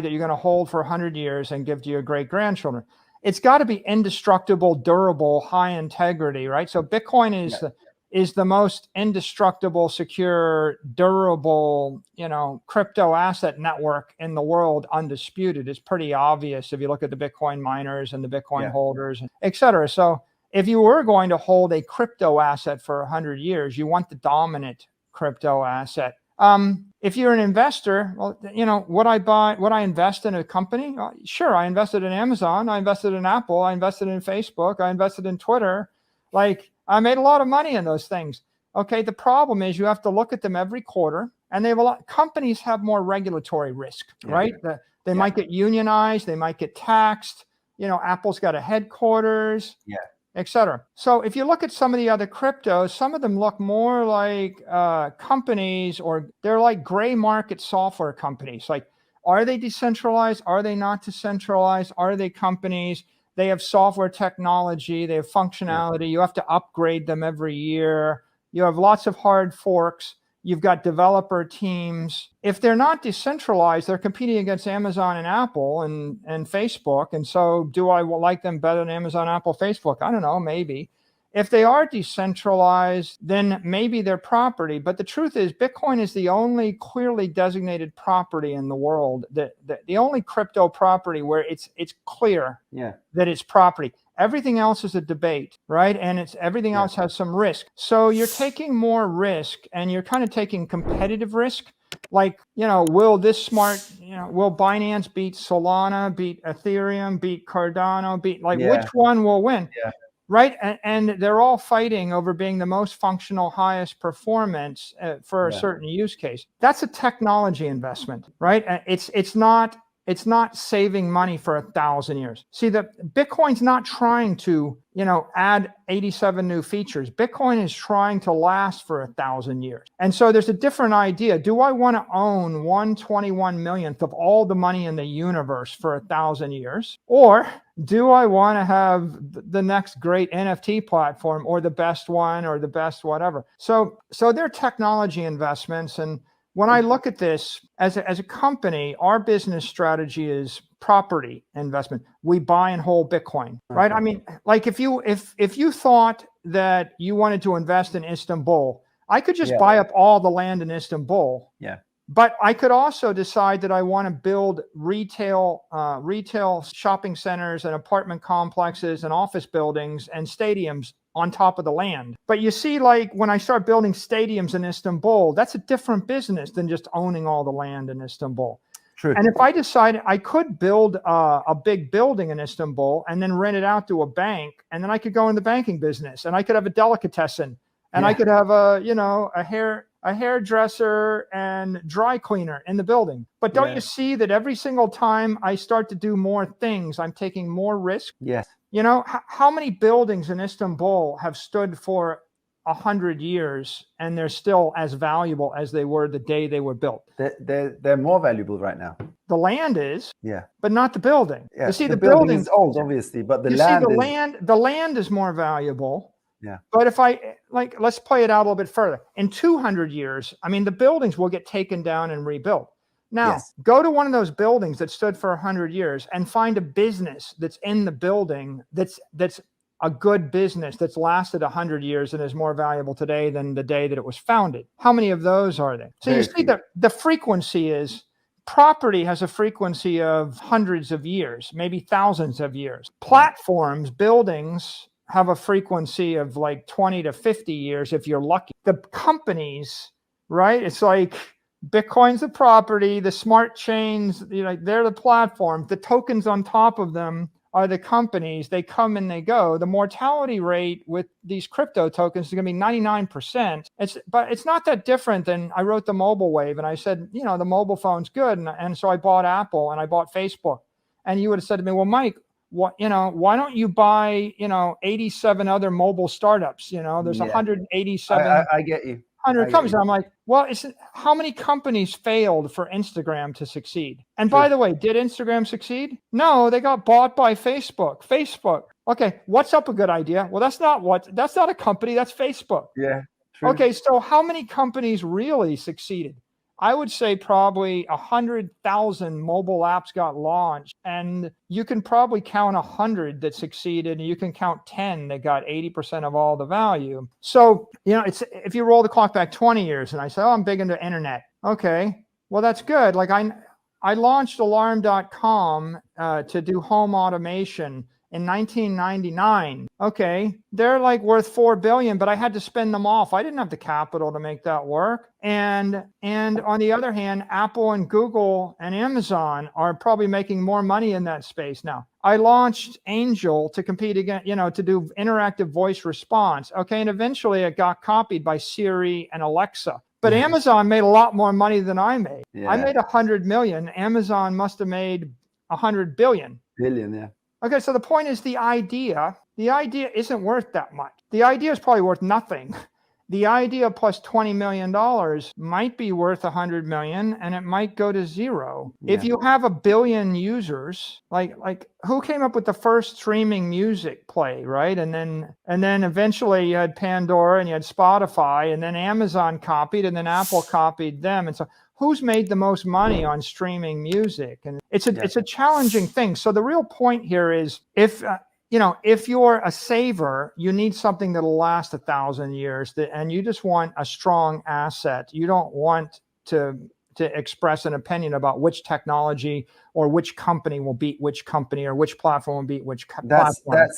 that you're going to hold for 100 years and give to your great grandchildren. It's got to be indestructible, durable, high integrity, right? So Bitcoin is the most indestructible, secure, durable, crypto asset network in the world, undisputed. It's pretty obvious if you look at the Bitcoin miners and the Bitcoin holders, et cetera. So if you were going to hold a crypto asset for 100 years, you want the dominant crypto asset. If you're an investor, well, would I invest in a company? Sure. I invested in Amazon. I invested in Apple. I invested in Facebook. I invested in Twitter. I made a lot of money in those things. Okay. The problem is you have to look at them every quarter, and companies have more regulatory risk, right? They might get unionized. They might get taxed. Apple's got a headquarters. Et cetera. So if you look at some of the other cryptos, some of them look more like companies, or they're like gray market software companies. Are they decentralized? Are they not decentralized? Are they companies? They have software technology. They have functionality. You have to upgrade them every year. You have lots of hard forks. You've got developer teams. If they're not decentralized, they're competing against Amazon and Apple and Facebook. And so do I like them better than Amazon, Apple, Facebook? I don't know, maybe. If they are decentralized, then maybe they're property. But the truth is, Bitcoin is the only clearly designated property in the world, the only crypto property where it's clear that it's property. Everything else is a debate, right? And everything else has some risk. So you're taking more risk, and you're kind of taking competitive risk. Will Binance beat Solana, beat Ethereum, beat Cardano, which one will win? Right. And they're all fighting over being the most functional, highest performance for a certain use case. That's a technology investment, right? It's not saving money for 1,000 years. See, Bitcoin's not trying to, add 87 new features. Bitcoin is trying to last for 1,000 years. And so there's a different idea. Do I want to own 1/21 millionth of all the money in the universe for 1,000 years? Or do I want to have the next great NFT platform, or the best one, or the best whatever? So they're technology investments. And when I look at this as a company, our business strategy is property investment. We buy and hold Bitcoin, right? I mean, if you thought that you wanted to invest in Istanbul, I could just buy up all the land in Istanbul. But I could also decide that I want to build retail shopping centers and apartment complexes and office buildings and stadiums on top of the land. But you see, when I start building stadiums in Istanbul, that's a different business than just owning all the land in Istanbul. True. And if I decided I could build a big building in Istanbul and then rent it out to a bank, and then I could go in the banking business, and I could have a delicatessen, and I could have a hairdresser and dry cleaner in the building. But don't you see that every single time I start to do more things, I'm taking more risk? Yes. How many buildings in Istanbul have stood for 100 years and they're still as valuable as they were the day they were built? They're more valuable right now. The land is, but not the building. Yeah. You see, the building is old, obviously, but the land is more valuable. Yeah. But if let's play it out a little bit further. In 200 years, the buildings will get taken down and rebuilt. Now, go to one of those buildings that stood for 100 years and find a business that's in the building that's a good business that's lasted 100 years and is more valuable today than the day that it was founded. How many of those are there? So you see the frequency is, property has a frequency of hundreds of years, maybe thousands of years. Platforms, buildings have a frequency of 20 to 50 years if you're lucky. The companies, right? It's like Bitcoin's the property, the smart chains, they're the platform. The tokens on top of them are the companies. They come and they go. The mortality rate with these crypto tokens is going to be 99%. But it's not that different than I wrote the mobile wave, and I said, the mobile phone's good. And so I bought Apple and I bought Facebook. And you would have said to me, well, Mike, why don't you buy, 87 other mobile startups? There's 187. I get you. 100 companies. I'm like, well, how many companies failed for Instagram to succeed? And by the way, did Instagram succeed? No, they got bought by Facebook. Okay, WhatsApp a good idea? Well, that's not a company, that's Facebook. Yeah. True. Okay, so how many companies really succeeded? I would say probably 100,000 mobile apps got launched, and you can probably count 100 that succeeded, and you can count 10 that got 80% of all the value. So, it's, if you roll the clock back 20 years and I say, oh, I'm big into internet. Okay, well, that's good. Like I launched alarm.com to do home automation in 1999. Okay, they're like worth 4 billion, but I had to spend them off. I didn't have the capital to make that work. And on the other hand, Apple and Google and Amazon are probably making more money in that space now. I launched Angel to compete against, to do interactive voice response. Okay, and eventually it got copied by Siri and Alexa. But Amazon made a lot more money than I made. I made 100 million. Amazon must have made 100 billion. Billion, yeah. Okay, so the point is the idea isn't worth that much. The idea is probably worth nothing. The idea plus $20 million might be worth 100 million, and it might go to zero. Yeah. If you have 1 billion users, like who came up with the first streaming music play, right? And then eventually you had Pandora and you had Spotify, and then Amazon copied, and then Apple copied them. And so who's made the most money on streaming music? And it's a challenging thing. So the real point here is if you're a saver, you need something that'll last 1,000 years, and you just want a strong asset. You don't want to express an opinion about which technology or which company will beat which company or which platform will beat which platform.